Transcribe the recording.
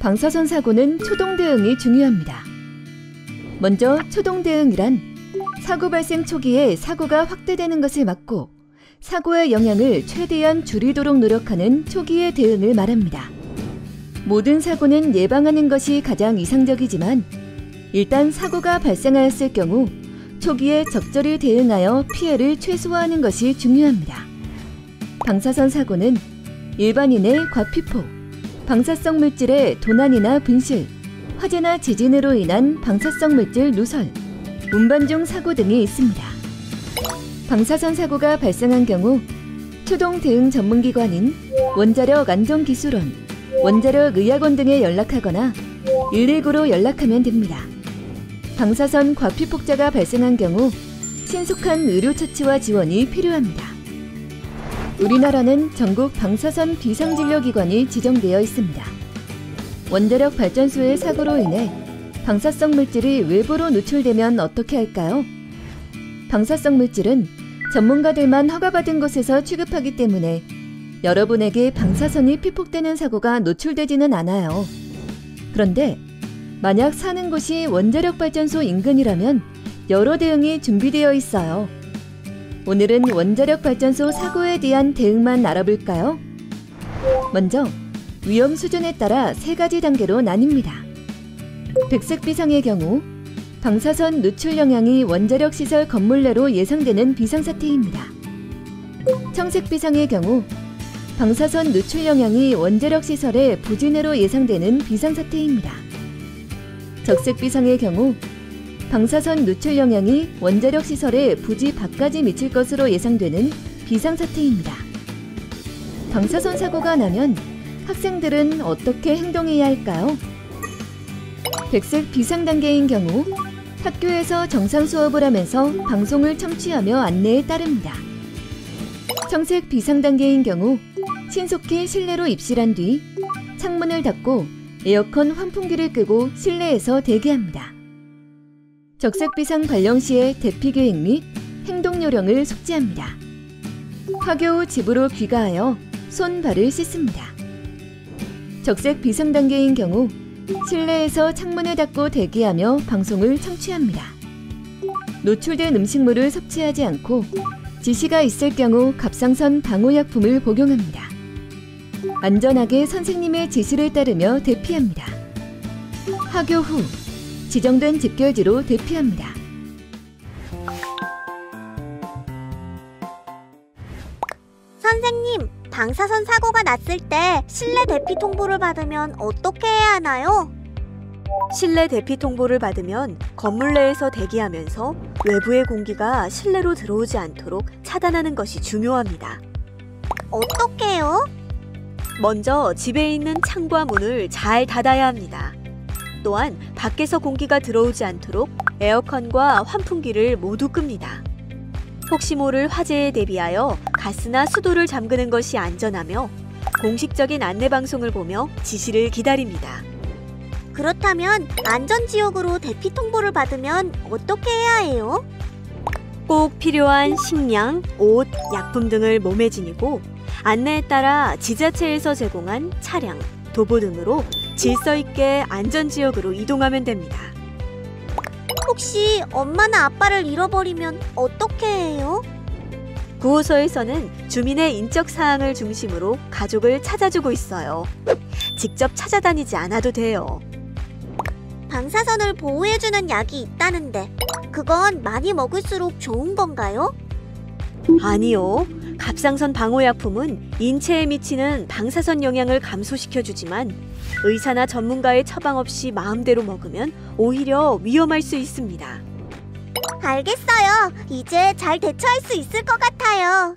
방사선 사고는 초동 대응이 중요합니다. 먼저 초동 대응이란 사고 발생 초기에 사고가 확대되는 것을 막고 사고의 영향을 최대한 줄이도록 노력하는 초기의 대응을 말합니다. 모든 사고는 예방하는 것이 가장 이상적이지만 일단 사고가 발생하였을 경우 초기에 적절히 대응하여 피해를 최소화하는 것이 중요합니다. 방사선 사고는 일반인의 과피포, 방사성 물질의 도난이나 분실, 화재나 지진으로 인한 방사성 물질 누설, 운반중 사고 등이 있습니다. 방사선 사고가 발생한 경우 초동 대응 전문기관인 원자력 안전기술원, 원자력의학원 등에 연락하거나 119로 연락하면 됩니다. 방사선 과피폭자가 발생한 경우 신속한 의료처치와 지원이 필요합니다. 우리나라는 전국 방사선 비상진료기관이 지정되어 있습니다. 원자력 발전소의 사고로 인해 방사성 물질이 외부로 노출되면 어떻게 할까요? 방사성 물질은 전문가들만 허가받은 곳에서 취급하기 때문에 여러분에게 방사선이 피폭되는 사고가 노출되지는 않아요. 그런데 만약 사는 곳이 원자력 발전소 인근이라면 여러 대응이 준비되어 있어요. 오늘은 원자력 발전소 사고에 대한 대응만 알아볼까요? 먼저 위험 수준에 따라 3가지 단계로 나뉩니다. 백색 비상의 경우 방사선 노출 영향이 원자력 시설 건물 내로 예상되는 비상사태입니다. 청색 비상의 경우 방사선 노출 영향이 원자력 시설의 부지 내로 예상되는 비상사태입니다. 적색 비상의 경우 방사선 노출 영향이 원자력 시설의 부지 밖까지 미칠 것으로 예상되는 비상사태입니다. 방사선 사고가 나면 학생들은 어떻게 행동해야 할까요? 백색 비상 단계인 경우 학교에서 정상 수업을 하면서 방송을 청취하며 안내에 따릅니다. 청색 비상 단계인 경우 신속히 실내로 입실한 뒤 창문을 닫고 에어컨 환풍기를 끄고 실내에서 대기합니다. 적색 비상 발령 시에 대피 계획 및 행동 요령을 숙지합니다. 하교 후 집으로 귀가하여 손, 발을 씻습니다. 적색 비상 단계인 경우 실내에서 창문을 닫고 대기하며 방송을 청취합니다. 노출된 음식물을 섭취하지 않고 지시가 있을 경우 갑상선 방호약품을 복용합니다. 안전하게 선생님의 지시를 따르며 대피합니다. 하교 후 지정된 집결지로 대피합니다. 선생님, 방사선 사고가 났을 때 실내 대피 통보를 받으면 어떻게 해야 하나요? 실내 대피 통보를 받으면 건물 내에서 대기하면서 외부의 공기가 실내로 들어오지 않도록 차단하는 것이 중요합니다. 어떻게요? 먼저 집에 있는 창과 문을 잘 닫아야 합니다. 또한 밖에서 공기가 들어오지 않도록 에어컨과 환풍기를 모두 끕니다. 혹시 모를 화재에 대비하여 가스나 수도를 잠그는 것이 안전하며 공식적인 안내방송을 보며 지시를 기다립니다. 그렇다면 안전지역으로 대피 통보를 받으면 어떻게 해야 해요? 꼭 필요한 식량, 옷, 약품 등을 몸에 지니고 안내에 따라 지자체에서 제공한 차량, 도보 등으로 질서 있게 안전지역으로 이동하면 됩니다. 혹시 엄마나 아빠를 잃어버리면 어떻게 해요? 구호소에서는 주민의 인적 사항을 중심으로 가족을 찾아주고 있어요. 직접 찾아다니지 않아도 돼요. 방사선을 보호해주는 약이 있다는데 그건 많이 먹을수록 좋은 건가요? 아니요. 갑상선 방호약품은 인체에 미치는 방사선 영향을 감소시켜주지만 의사나 전문가의 처방 없이 마음대로 먹으면 오히려 위험할 수 있습니다. 알겠어요. 이제 잘 대처할 수 있을 것 같아요.